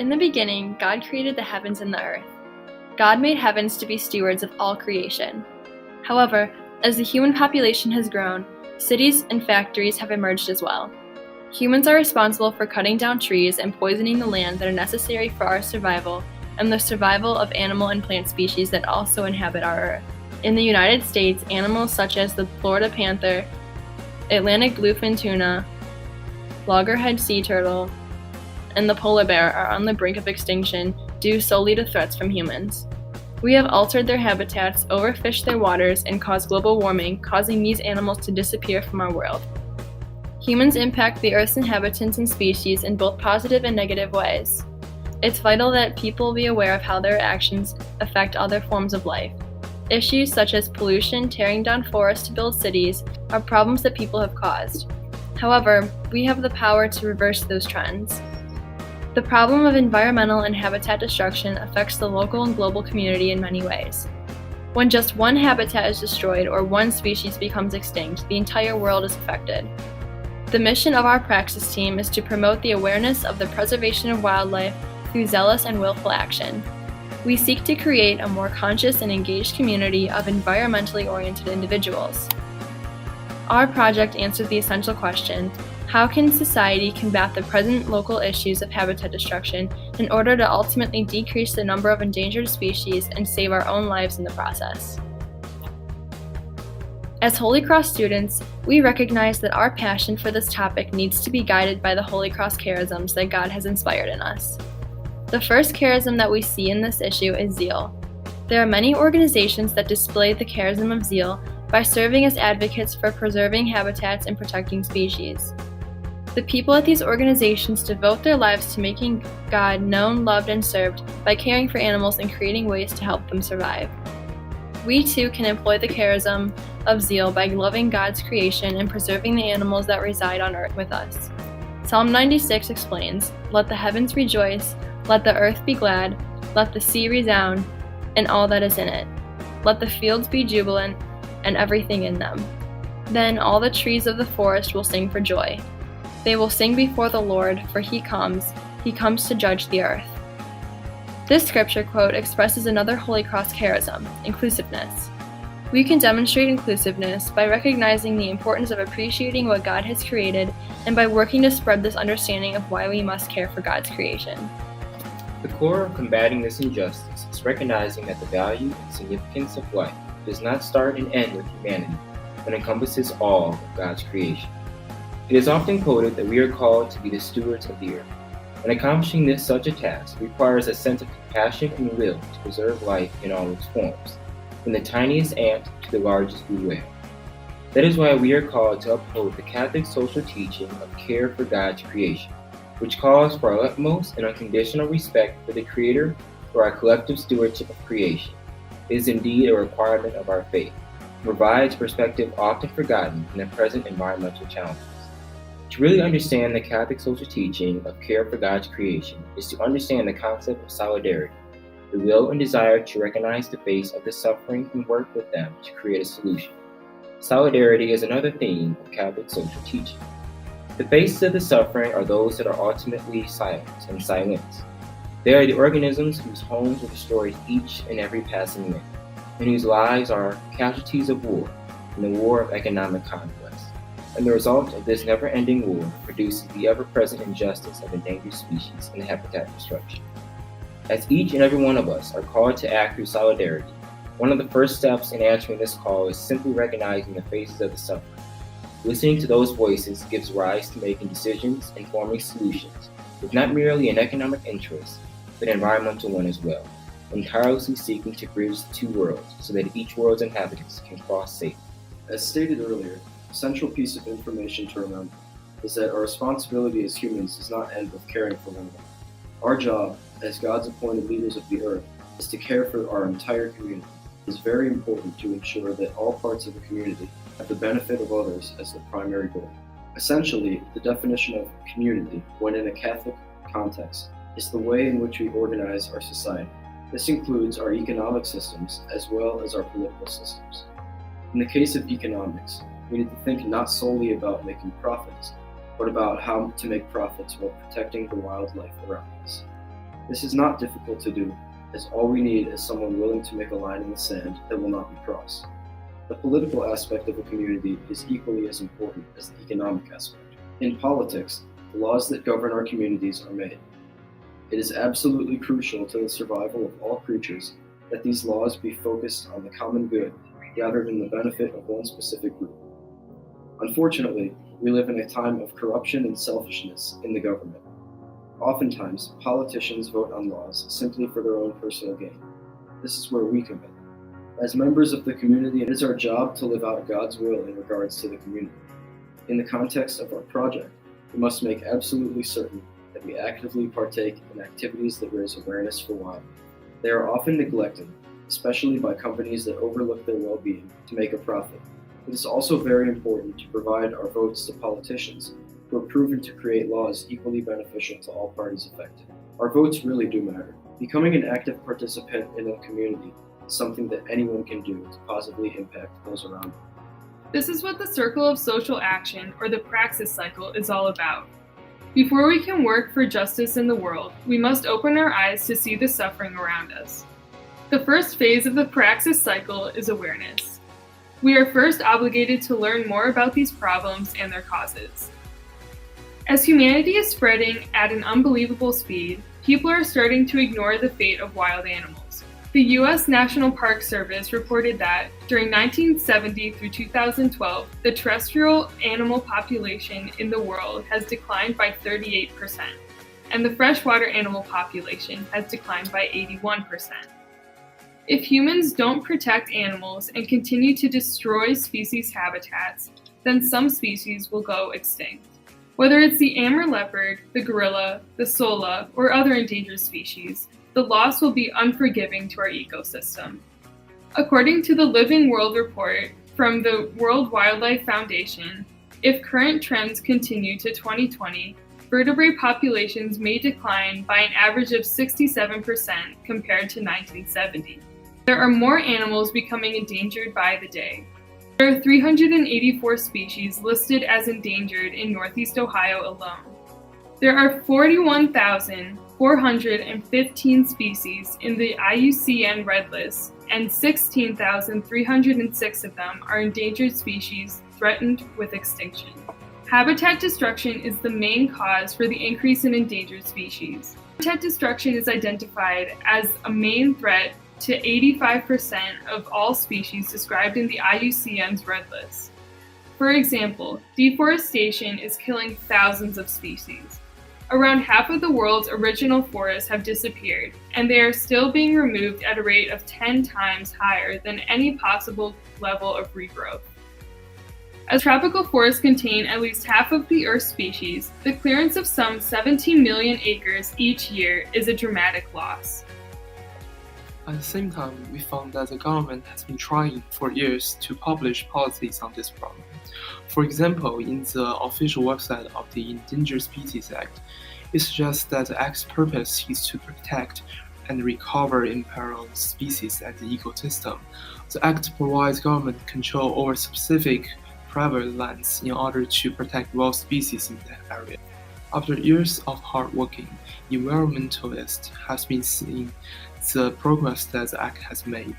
In the beginning, God created the heavens and the earth. God made heavens to be stewards of all creation. However, as the human population has grown, cities and factories have emerged as well. Humans are responsible for cutting down trees and poisoning the land that are necessary for our survival and the survival of animal and plant species that also inhabit our earth. In the United States, animals such as the Florida panther, Atlantic bluefin tuna, loggerhead sea turtle, and the polar bear are on the brink of extinction due solely to threats from humans. We have altered their habitats, overfished their waters, and caused global warming, causing these animals to disappear from our world. Humans impact the Earth's inhabitants and species in both positive and negative ways. It's vital that people be aware of how their actions affect other forms of life. Issues such as pollution, tearing down forests to build cities, are problems that people have caused. However, we have the power to reverse those trends. The problem of environmental and habitat destruction affects the local and global community in many ways. When just one habitat is destroyed or one species becomes extinct, the entire world is affected. The mission of our praxis team is to promote the awareness of the preservation of wildlife through zealous and willful action. We seek to create a more conscious and engaged community of environmentally oriented individuals. Our project answers the essential question: how can society combat the present local issues of habitat destruction in order to ultimately decrease the number of endangered species and save our own lives in the process? As Holy Cross students, we recognize that our passion for this topic needs to be guided by the Holy Cross charisms that God has inspired in us. The first charism that we see in this issue is zeal. There are many organizations that display the charism of zeal by serving as advocates for preserving habitats and protecting species. The people at these organizations devote their lives to making God known, loved, and served by caring for animals and creating ways to help them survive. We too can employ the charism of zeal by loving God's creation and preserving the animals that reside on earth with us. Psalm 96 explains, "Let the heavens rejoice, let the earth be glad, let the sea resound, and all that is in it. Let the fields be jubilant, and everything in them. Then all the trees of the forest will sing for joy. They will sing before the Lord, for He comes to judge the earth." This scripture quote expresses another Holy Cross charism, inclusiveness. We can demonstrate inclusiveness by recognizing the importance of appreciating what God has created and by working to spread this understanding of why we must care for God's creation. The core of combating this injustice is recognizing that the value and significance of life does not start and end with humanity, but encompasses all of God's creation. It is often quoted that we are called to be the stewards of the earth, and accomplishing such a task requires a sense of compassion and will to preserve life in all its forms, from the tiniest ant to the largest blue whale. That is why we are called to uphold the Catholic social teaching of care for God's creation, which calls for our utmost and unconditional respect for the Creator for our collective stewardship of creation. It is indeed a requirement of our faith, and provides perspective often forgotten in the present environmental challenges. To really understand the Catholic social teaching of care for God's creation is to understand the concept of solidarity, the will and desire to recognize the face of the suffering and work with them to create a solution. Solidarity is another theme of Catholic social teaching. The faces of the suffering are those that are ultimately silent and silenced. They are the organisms whose homes are destroyed each and every passing minute, and whose lives are casualties of war and the war of economic conquest. And the result of this never-ending war produces the ever-present injustice of endangered species and habitat destruction. As each and every one of us are called to act through solidarity, one of the first steps in answering this call is simply recognizing the faces of the suffering. Listening to those voices gives rise to making decisions and forming solutions, with not merely an economic interest, but an environmental one as well, and tirelessly seeking to bridge the two worlds so that each world's inhabitants can cross safely. As stated earlier, a central piece of information to remember is that our responsibility as humans does not end with caring for one another. Our job, as God's appointed leaders of the earth, is to care for our entire community. It is very important to ensure that all parts of the community have the benefit of others as the primary goal. Essentially, the definition of community, when in a Catholic context, is the way in which we organize our society. This includes our economic systems as well as our political systems. In the case of economics, we need to think not solely about making profits, but about how to make profits while protecting the wildlife around us. This is not difficult to do, as all we need is someone willing to make a line in the sand that will not be crossed. The political aspect of a community is equally as important as the economic aspect. In politics, the laws that govern our communities are made. It is absolutely crucial to the survival of all creatures that these laws be focused on the common good rather than the benefit of one specific group. Unfortunately, we live in a time of corruption and selfishness in the government. Oftentimes, politicians vote on laws simply for their own personal gain. This is where we come in. As members of the community, it is our job to live out God's will in regards to the community. In the context of our project, we must make absolutely certain that we actively partake in activities that raise awareness for wildlife. They are often neglected, especially by companies that overlook their well-being to make a profit. It is also very important to provide our votes to politicians who are proven to create laws equally beneficial to all parties affected. Our votes really do matter. Becoming an active participant in a community is something that anyone can do to positively impact those around them. This is what the circle of social action, or the praxis cycle, is all about. Before we can work for justice in the world, we must open our eyes to see the suffering around us. The first phase of the praxis cycle is awareness. We are first obligated to learn more about these problems and their causes. As humanity is spreading at an unbelievable speed, people are starting to ignore the fate of wild animals. The U.S. National Park Service reported that during 1970 through 2012, the terrestrial animal population in the world has declined by 38%, and the freshwater animal population has declined by 81%. If humans don't protect animals and continue to destroy species habitats, then some species will go extinct. Whether it's the Amur leopard, the gorilla, the sola, or other endangered species, the loss will be unforgiving to our ecosystem. According to the Living World report from the World Wildlife Foundation, if current trends continue to 2020, vertebrate populations may decline by an average of 67% compared to 1970. There are more animals becoming endangered by the day. There are 384 species listed as endangered in Northeast Ohio alone. There are 41,415 species in the IUCN Red List, and 16,306 of them are endangered species threatened with extinction. Habitat destruction is the main cause for the increase in endangered species. Habitat destruction is identified as a main threat to 85% of all species described in the IUCN's Red List. For example, deforestation is killing thousands of species. Around half of the world's original forests have disappeared, and they are still being removed at a rate of 10 times higher than any possible level of regrowth. As tropical forests contain at least half of the Earth's species, the clearance of some 17 million acres each year is a dramatic loss. At the same time, we found that the government has been trying for years to publish policies on this problem. For example, in the official website of the Endangered Species Act, it suggests that the Act's purpose is to protect and recover imperiled species and the ecosystem. The Act provides government control over specific private lands in order to protect wild species in that area. After years of hard working, environmentalists have been seeing the progress that the Act has made.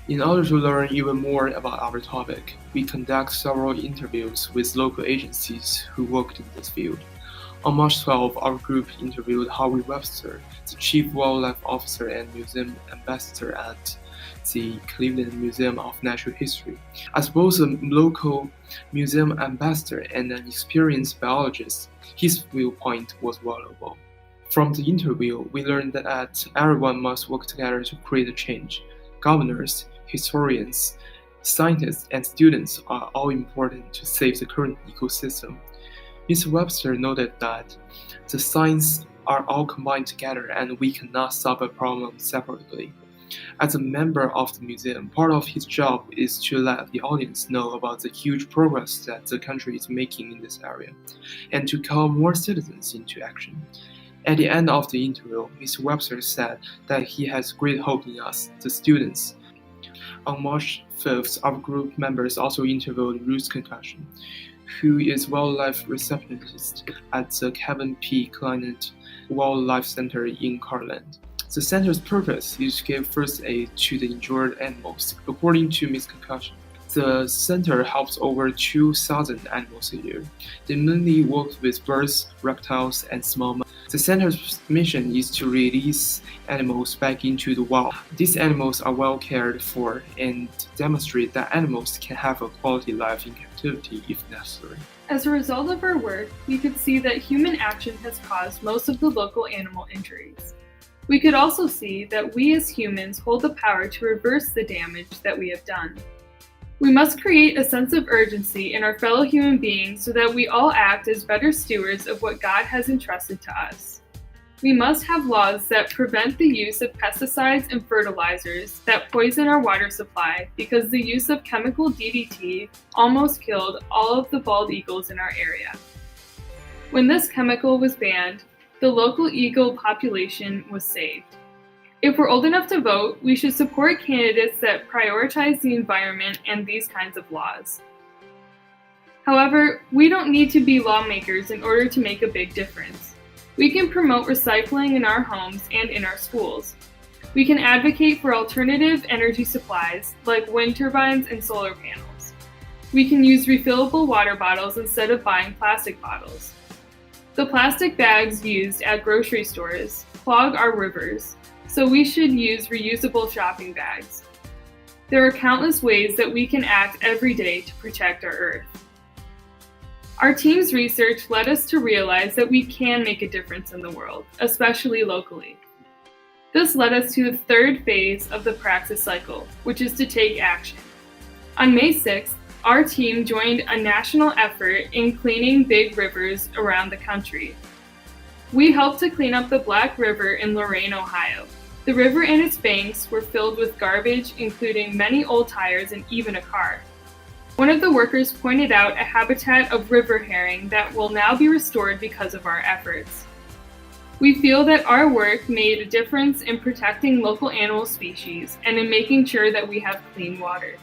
In order to learn even more about our topic, we conduct several interviews with local agencies who worked in this field. On March 12, our group interviewed Harvey Webster, the Chief Wildlife Officer and Museum Ambassador at the Cleveland Museum of Natural History. As both a local museum ambassador and an experienced biologist, his viewpoint was valuable. From the interview, we learned that everyone must work together to create a change. Governors, historians, scientists, and students are all important to save the current ecosystem. Mr. Webster noted that the science are all combined together and we cannot solve a problem separately. As a member of the museum, part of his job is to let the audience know about the huge progress that the country is making in this area, and to call more citizens into action. At the end of the interview, Mr. Webster said that he has great hope in us, the students. On March 5th, our group members also interviewed Ruth Concussion, who is wildlife receptionist at the Kevin P. Kleinert Wildlife Center in Carland. The center's purpose is to give first aid to the injured animals. According to Ms. Kakashi, the center helps over 2,000 animals a year. They mainly work with birds, reptiles, and small mammals. The center's mission is to release animals back into the wild. These animals are well cared for and demonstrate that animals can have a quality life in captivity if necessary. As a result of our work, we could see that human action has caused most of the local animal injuries. We could also see that we as humans hold the power to reverse the damage that we have done. We must create a sense of urgency in our fellow human beings so that we all act as better stewards of what God has entrusted to us. We must have laws that prevent the use of pesticides and fertilizers that poison our water supply because the use of chemical DDT almost killed all of the bald eagles in our area. When this chemical was banned, the local eagle population was saved. If we're old enough to vote, we should support candidates that prioritize the environment and these kinds of laws. However, we don't need to be lawmakers in order to make a big difference. We can promote recycling in our homes and in our schools. We can advocate for alternative energy supplies like wind turbines and solar panels. We can use refillable water bottles instead of buying plastic bottles. The plastic bags used at grocery stores clog our rivers, so we should use reusable shopping bags. There are countless ways that we can act every day to protect our Earth. Our team's research led us to realize that we can make a difference in the world, especially locally. This led us to the third phase of the praxis cycle, which is to take action. On May 6th, our team joined a national effort in cleaning big rivers around the country. We helped to clean up the Black River in Lorain, Ohio. The river and its banks were filled with garbage, including many old tires and even a car. One of the workers pointed out a habitat of river herring that will now be restored because of our efforts. We feel that our work made a difference in protecting local animal species and in making sure that we have clean water.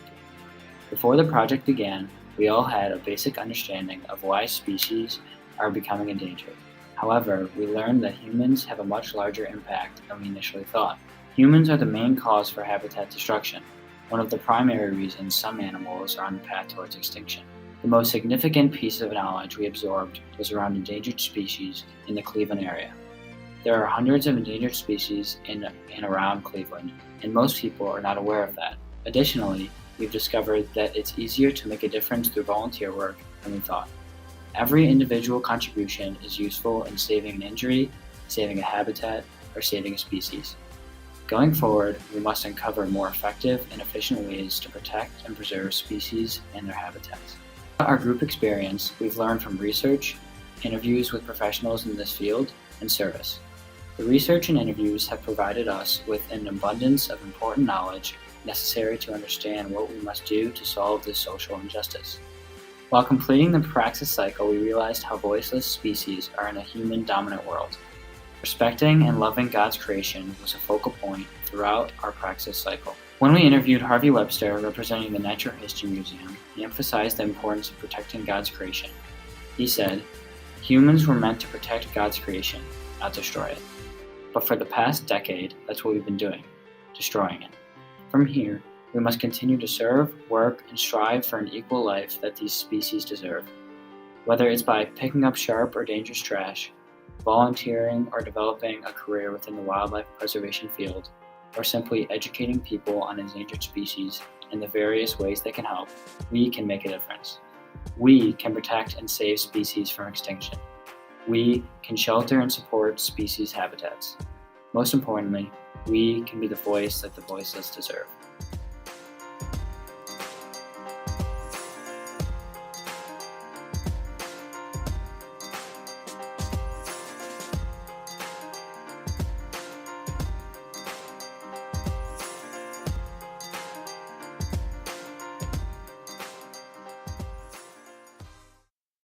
Before the project began, we all had a basic understanding of why species are becoming endangered. However, we learned that humans have a much larger impact than we initially thought. Humans are the main cause for habitat destruction, one of the primary reasons some animals are on the path towards extinction. The most significant piece of knowledge we absorbed was around endangered species in the Cleveland area. There are hundreds of endangered species in and around Cleveland, and most people are not aware of that. Additionally, we've discovered that it's easier to make a difference through volunteer work than we thought. Every individual contribution is useful in saving an injury, saving a habitat, or saving a species. Going forward, we must uncover more effective and efficient ways to protect and preserve species and their habitats. Our group experience, we've learned from research, interviews with professionals in this field, and service. The research and interviews have provided us with an abundance of important knowledge necessary to understand what we must do to solve this social injustice. While completing the praxis cycle, we realized how voiceless species are in a human-dominant world. Respecting and loving God's creation was a focal point throughout our praxis cycle. When we interviewed Harvey Webster, representing the Natural History Museum, he emphasized the importance of protecting God's creation. He said, "Humans were meant to protect God's creation, not destroy it. But for the past decade, that's what we've been doing, destroying it. From here, we must continue to serve, work, and strive for an equal life that these species deserve. Whether it's by picking up sharp or dangerous trash, volunteering or developing a career within the wildlife preservation field, or simply educating people on endangered species and the various ways they can help, we can make a difference. We can protect and save species from extinction. We can shelter and support species habitats. Most importantly, we can be the voice that the voiceless deserve."